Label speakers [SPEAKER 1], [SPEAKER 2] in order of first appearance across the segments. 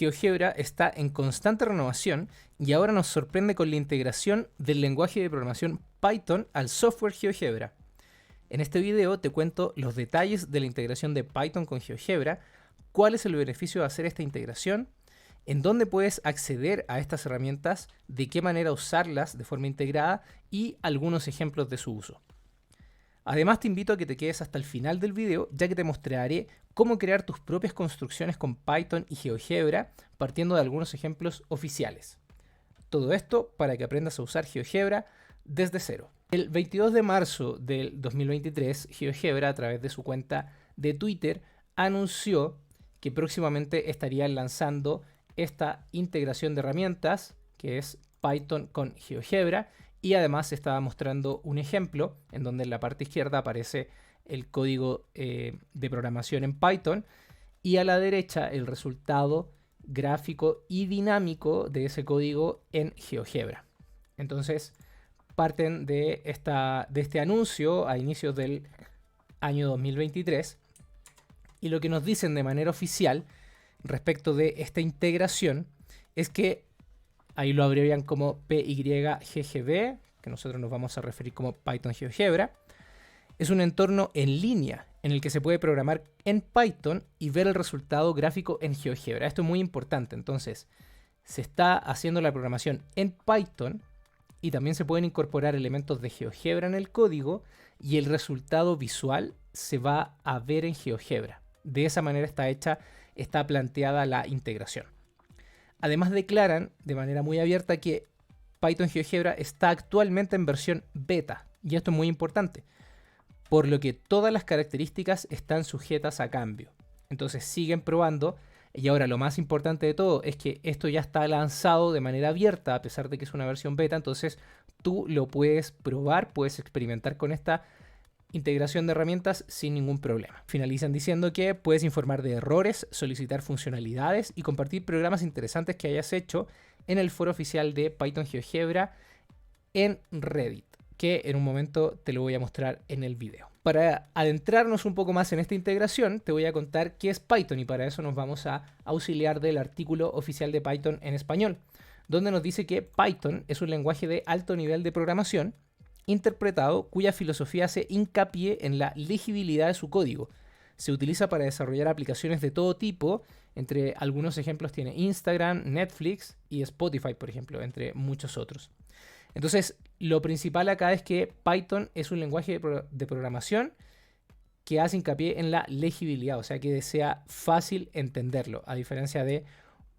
[SPEAKER 1] GeoGebra está en constante renovación y ahora nos sorprende con la integración del lenguaje de programación Python al software GeoGebra. En este video te cuento los detalles de la integración de Python con GeoGebra, cuál es el beneficio de hacer esta integración, en dónde puedes acceder a estas herramientas, de qué manera usarlas de forma integrada y algunos ejemplos de su uso. Además te invito a que te quedes hasta el final del video, ya que te mostraré cómo crear tus propias construcciones con Python y GeoGebra, partiendo de algunos ejemplos oficiales. Todo esto para que aprendas a usar GeoGebra desde cero. El 22 de marzo del 2023, GeoGebra, a través de su cuenta de Twitter, anunció que próximamente estarían lanzando esta integración de herramientas, que es Python con GeoGebra, y además estaba mostrando un ejemplo en donde en la parte izquierda aparece el código de programación en Python y a la derecha el resultado gráfico y dinámico de ese código en GeoGebra. Entonces parten de este anuncio a inicios del año 2023 y lo que nos dicen de manera oficial respecto de esta integración es que ahí lo abrevian como PYGGB, que nosotros nos vamos a referir como Python GeoGebra. Es un entorno en línea en el que se puede programar en Python y ver el resultado gráfico en GeoGebra. Esto es muy importante. Entonces, se está haciendo la programación en Python y también se pueden incorporar elementos de GeoGebra en el código y el resultado visual se va a ver en GeoGebra. De esa manera está planteada la integración. Además declaran de manera muy abierta que Python GeoGebra está actualmente en versión beta, y esto es muy importante, por lo que todas las características están sujetas a cambio. Entonces siguen probando, y ahora lo más importante de todo es que esto ya está lanzado de manera abierta, a pesar de que es una versión beta, entonces tú lo puedes probar, puedes experimentar con esta integración de herramientas sin ningún problema. Finalizan diciendo que puedes informar de errores, solicitar funcionalidades y compartir programas interesantes que hayas hecho en el foro oficial de Python GeoGebra en Reddit, que en un momento te lo voy a mostrar en el video. Para adentrarnos un poco más en esta integración, te voy a contar qué es Python y para eso nos vamos a auxiliar del artículo oficial de Python en español, donde nos dice que Python es un lenguaje de alto nivel de programación interpretado cuya filosofía hace hincapié en la legibilidad de su código. Se utiliza para desarrollar aplicaciones de todo tipo, entre algunos ejemplos tiene Instagram, Netflix y Spotify, por ejemplo, entre muchos otros. Entonces, lo principal acá es que Python es un lenguaje de programación que hace hincapié en la legibilidad, o sea que sea fácil entenderlo, a diferencia de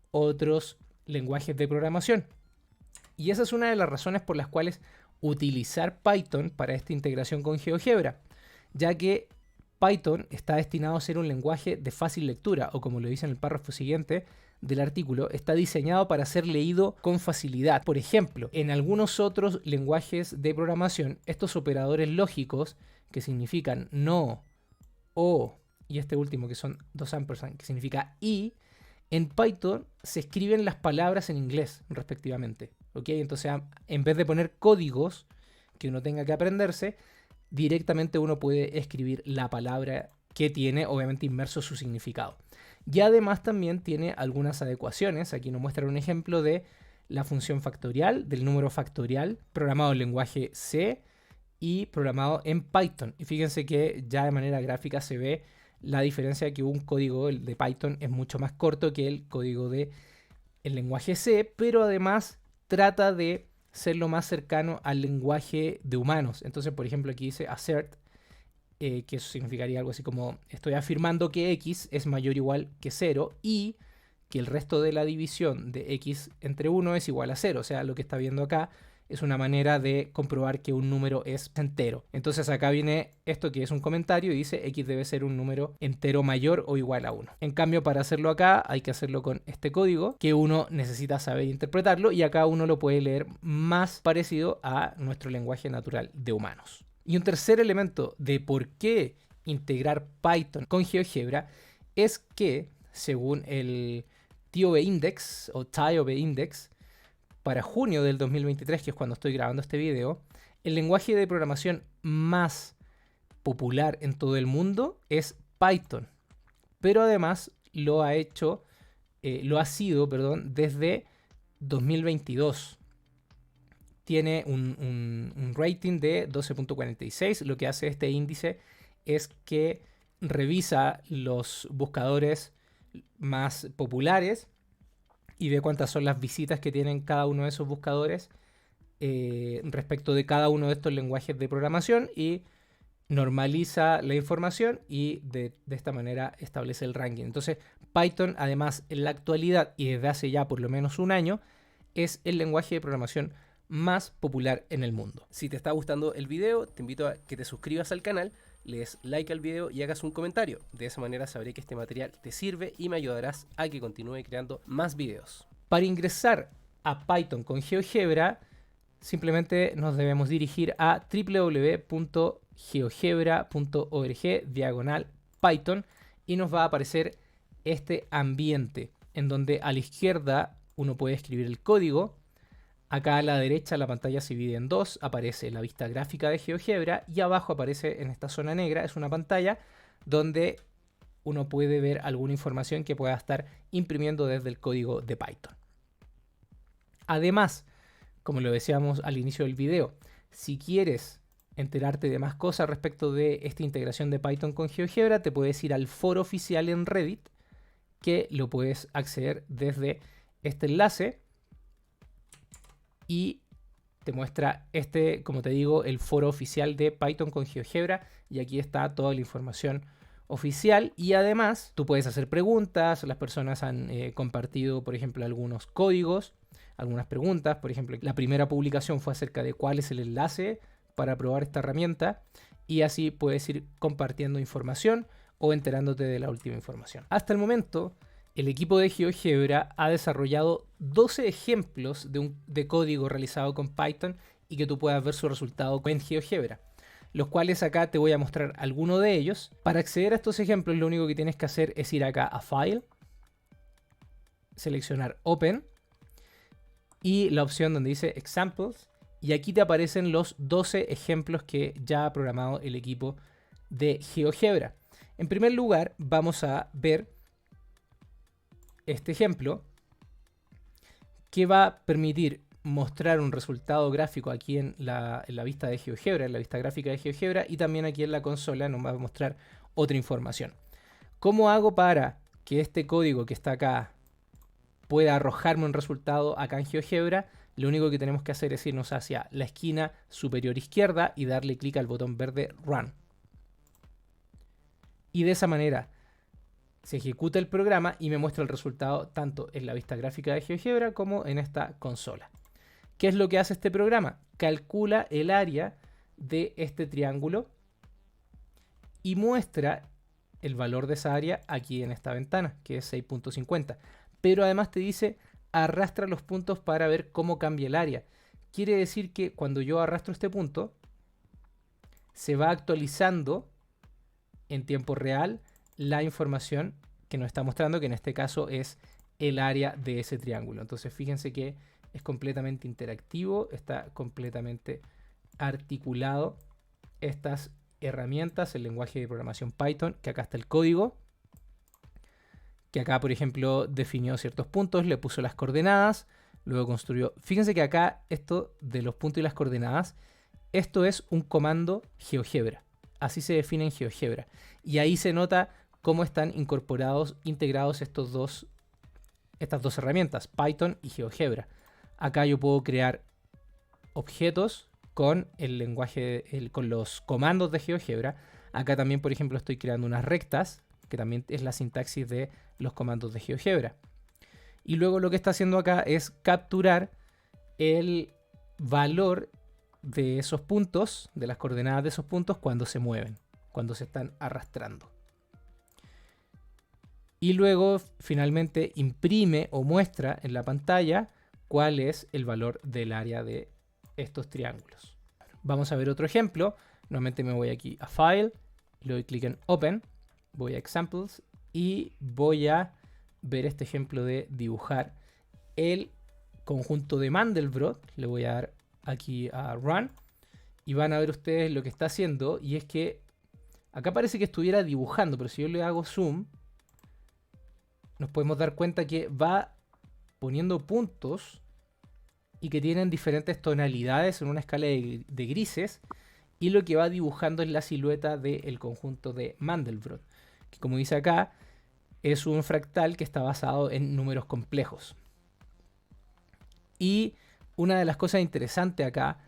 [SPEAKER 1] otros lenguajes de programación. Y esa es una de las razones por las cuales utilizar Python para esta integración con GeoGebra, ya que Python está destinado a ser un lenguaje de fácil lectura, o como lo dice en el párrafo siguiente del artículo, está diseñado para ser leído con facilidad. Por ejemplo, en algunos otros lenguajes de programación, estos operadores lógicos, que significan no, o, y este último que son dos ampersand, que significa y, en Python se escriben las palabras en inglés, respectivamente. ¿Ok? Entonces, en vez de poner códigos que uno tenga que aprenderse, directamente uno puede escribir la palabra que tiene, obviamente, inmerso su significado. Y además también tiene algunas adecuaciones. Aquí nos muestra un ejemplo de la función factorial, del número factorial, programado en lenguaje C y programado en Python. Y fíjense que ya de manera gráfica se ve la diferencia de que un código de Python es mucho más corto que el código del lenguaje C, pero además trata de ser lo más cercano al lenguaje de humanos. Entonces, por ejemplo, aquí dice assert, que eso significaría algo así como estoy afirmando que x es mayor o igual que 0 y que el resto de la división de x entre 1 es igual a 0. O sea, lo que está viendo acá es una manera de comprobar que un número es entero. Entonces acá viene esto que es un comentario y dice x debe ser un número entero mayor o igual a 1. En cambio, para hacerlo acá hay que hacerlo con este código que uno necesita saber interpretarlo y acá uno lo puede leer más parecido a nuestro lenguaje natural de humanos. Y un tercer elemento de por qué integrar Python con GeoGebra es que, según el TOB Index o TIOB Index, para junio del 2023, que es cuando estoy grabando este video, el lenguaje de programación más popular en todo el mundo es Python. Pero además lo ha hecho lo ha sido, perdón, desde 2022. Tiene un rating de 12.46. Lo que hace este índice es que revisa los buscadores más populares y ve cuántas son las visitas que tienen cada uno de esos buscadores respecto de cada uno de estos lenguajes de programación, y normaliza la información y de esta manera establece el ranking. Entonces Python, además, en la actualidad y desde hace ya por lo menos un año, es el lenguaje de programación más popular en el mundo.
[SPEAKER 2] Si te está gustando el video, te invito a que te suscribas al canal, le des like al video y hagas un comentario. De esa manera sabré que este material te sirve y me ayudarás a que continúe creando más videos.
[SPEAKER 1] Para ingresar a Python con GeoGebra, simplemente nos debemos dirigir a www.geogebra.org/Python y nos va a aparecer este ambiente en donde a la izquierda uno puede escribir el código. Acá a la derecha la pantalla se divide en dos, aparece la vista gráfica de GeoGebra y abajo aparece, en esta zona negra, es una pantalla donde uno puede ver alguna información que pueda estar imprimiendo desde el código de Python. Además, como lo decíamos al inicio del video, si quieres enterarte de más cosas respecto de esta integración de Python con GeoGebra, te puedes ir al foro oficial en Reddit, que lo puedes acceder desde este enlace. Y te muestra como te digo, el foro oficial de Python con GeoGebra. Y aquí está toda la información oficial. Y además, tú puedes hacer preguntas. Las personas han compartido, por ejemplo, algunos códigos, algunas preguntas. Por ejemplo, la primera publicación fue acerca de cuál es el enlace para probar esta herramienta. Y así puedes ir compartiendo información o enterándote de la última información. Hasta el momento, el equipo de GeoGebra ha desarrollado 12 ejemplos de código realizado con Python y que tú puedas ver su resultado en GeoGebra, los cuales acá te voy a mostrar alguno de ellos. Para acceder a estos ejemplos, lo único que tienes que hacer es ir acá a File, seleccionar Open y la opción donde dice Examples, y aquí te aparecen los 12 ejemplos que ya ha programado el equipo de GeoGebra. En primer lugar, vamos a ver este ejemplo que va a permitir mostrar un resultado gráfico aquí en la vista de GeoGebra, en la vista gráfica de GeoGebra, y también aquí en la consola nos va a mostrar otra información. ¿Cómo hago para que este código que está acá pueda arrojarme un resultado acá en GeoGebra? Lo único que tenemos que hacer es irnos hacia la esquina superior izquierda y darle clic al botón verde Run. Y de esa manera se ejecuta el programa y me muestra el resultado tanto en la vista gráfica de GeoGebra como en esta consola. ¿Qué es lo que hace este programa? Calcula el área de este triángulo y muestra el valor de esa área aquí en esta ventana, que es 6.50. Pero además te dice, arrastra los puntos para ver cómo cambia el área. Quiere decir que cuando yo arrastro este punto, se va actualizando en tiempo real la información que nos está mostrando, que en este caso es el área de ese triángulo. Entonces fíjense que es completamente interactivo, está completamente articulado estas herramientas, el lenguaje de programación Python, que acá está el código, que acá por ejemplo definió ciertos puntos, le puso las coordenadas, luego construyó. Fíjense que acá esto de los puntos y las coordenadas, esto es un comando GeoGebra. Así se define en GeoGebra. Y ahí se nota cómo están integrados estas dos herramientas, Python y GeoGebra. Acá yo puedo crear objetos con el lenguaje, con los comandos de GeoGebra. Acá también, por ejemplo, estoy creando unas rectas, que también es la sintaxis de los comandos de GeoGebra. Y luego lo que está haciendo acá es capturar el valor de esos puntos, de las coordenadas de esos puntos cuando se mueven, cuando se están arrastrando. Y luego finalmente imprime o muestra en la pantalla cuál es el valor del área de estos triángulos. Vamos a ver otro ejemplo. Nuevamente me voy aquí a File, le doy clic en Open, voy a Examples y voy a ver este ejemplo de dibujar el conjunto de Mandelbrot. Le voy a dar aquí a Run y van a ver ustedes lo que está haciendo, y es que acá parece que estuviera dibujando, pero si yo le hago zoom nos podemos dar cuenta que va poniendo puntos y que tienen diferentes tonalidades en una escala de grises, y lo que va dibujando es la silueta del conjunto de Mandelbrot, que como dice acá, es un fractal que está basado en números complejos. Y una de las cosas interesantes acá,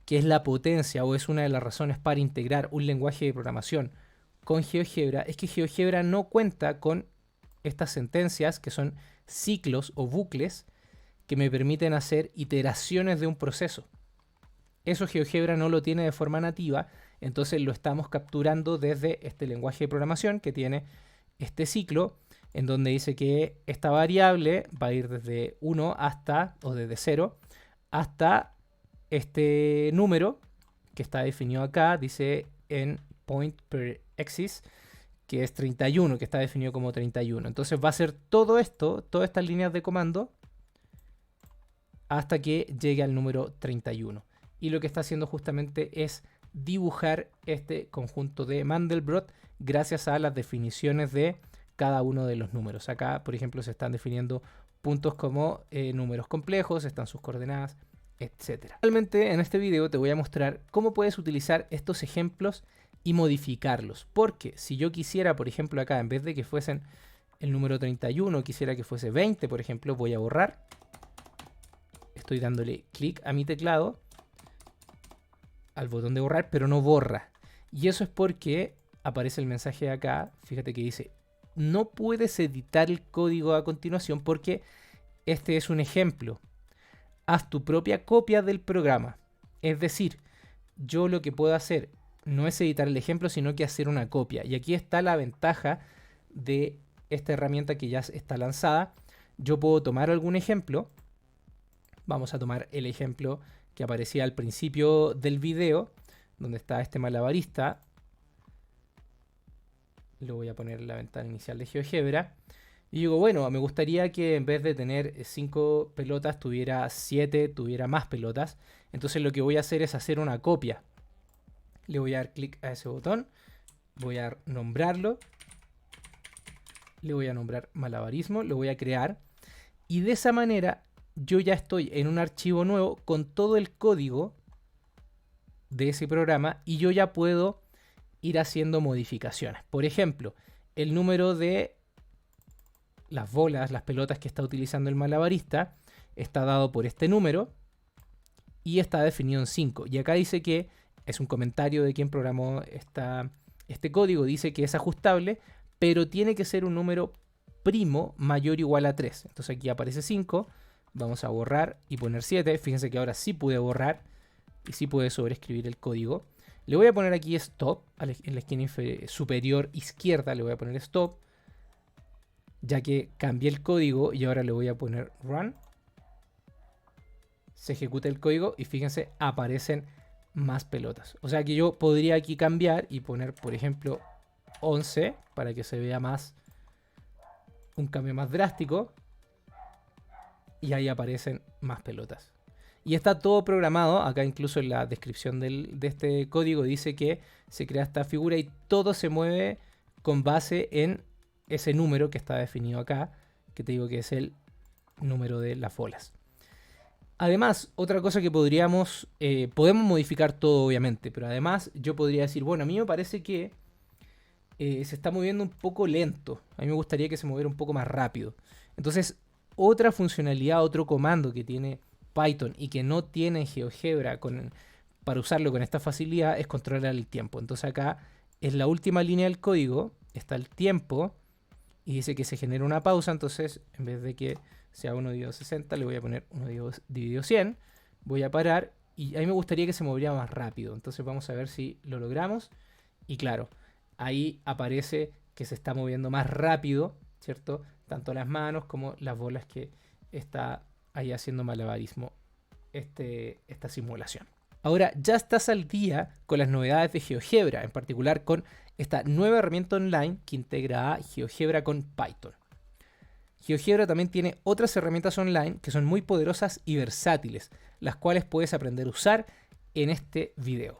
[SPEAKER 1] que es la potencia, o es una de las razones para integrar un lenguaje de programación con GeoGebra, es que GeoGebra no cuenta con estas sentencias que son ciclos o bucles que me permiten hacer iteraciones de un proceso. Eso GeoGebra no lo tiene de forma nativa, entonces lo estamos capturando desde este lenguaje de programación que tiene este ciclo, en donde dice que esta variable va a ir desde 1 hasta, o desde 0, hasta este número que está definido acá, dice en point per axis, que es 31, que está definido como 31. Entonces va a hacer todo esto, todas estas líneas de comando, hasta que llegue al número 31. Y lo que está haciendo justamente es dibujar este conjunto de Mandelbrot gracias a las definiciones de cada uno de los números. Acá, por ejemplo, se están definiendo puntos como números complejos, están sus coordenadas, etc. Realmente en este video te voy a mostrar cómo puedes utilizar estos ejemplos y modificarlos. Porque si yo quisiera, por ejemplo, acá, en vez de que fuesen el número 31, quisiera que fuese 20, por ejemplo, voy a borrar. Estoy dándole clic a mi teclado, al botón de borrar, pero no borra. Y eso es porque aparece el mensaje de acá, fíjate que dice, no puedes editar el código a continuación porque este es un ejemplo. Haz tu propia copia del programa. Es decir, yo lo que puedo hacer no es editar el ejemplo, sino que hacer una copia. Y aquí está la ventaja de esta herramienta que ya está lanzada. Yo puedo tomar algún ejemplo. Vamos a tomar el ejemplo que aparecía al principio del video, donde está este malabarista. Lo voy a poner en la ventana inicial de GeoGebra. Y digo, bueno, me gustaría que en vez de tener 5 pelotas, tuviera 7, tuviera más pelotas. Entonces lo que voy a hacer es hacer una copia. Le voy a dar clic a ese botón. Voy a nombrarlo. Le voy a nombrar malabarismo. Lo voy a crear. Y de esa manera yo ya estoy en un archivo nuevo con todo el código de ese programa y yo ya puedo ir haciendo modificaciones. Por ejemplo, el número de las bolas, las pelotas que está utilizando el malabarista está dado por este número y está definido en 5. Y acá dice que es un comentario de quien programó este código, dice que es ajustable, pero tiene que ser un número primo mayor o igual a 3. Entonces aquí aparece 5. Vamos a borrar y poner 7. Fíjense que ahora sí pude borrar y sí pude sobreescribir el código. Le voy a poner aquí stop, en la esquina superior izquierda le voy a poner stop, ya que cambié el código y ahora le voy a poner run. Se ejecuta el código y fíjense, aparecen más pelotas. O sea que yo podría aquí cambiar y poner, por ejemplo, 11 para que se vea más, un cambio más drástico. Y ahí aparecen más pelotas. Y está todo programado. Acá incluso en la descripción de este código dice que se crea esta figura y todo se mueve con base en ese número que está definido acá, que te digo que es el número de las bolas. Además, otra cosa que podemos modificar todo obviamente, pero además yo podría decir, bueno, a mí me parece que se está moviendo un poco lento. A mí me gustaría que se moviera un poco más rápido. Entonces, otra funcionalidad, otro comando que tiene Python y que no tiene GeoGebra para usarlo con esta facilidad es controlar el tiempo. Entonces acá es la última línea del código, está el tiempo y dice que se genera una pausa. Entonces en vez de que sea 1 dividido 60 le voy a poner 1 dividido 100. Voy a parar y a mí me gustaría que se moviera más rápido. Entonces vamos a ver si lo logramos. Y claro, ahí aparece que se está moviendo más rápido, ¿cierto? Tanto las manos como las bolas que está ahí haciendo malabarismo esta simulación. Ahora ya estás al día con las novedades de GeoGebra, en particular con esta nueva herramienta online que integra a GeoGebra con Python. GeoGebra también tiene otras herramientas online que son muy poderosas y versátiles, las cuales puedes aprender a usar en este video.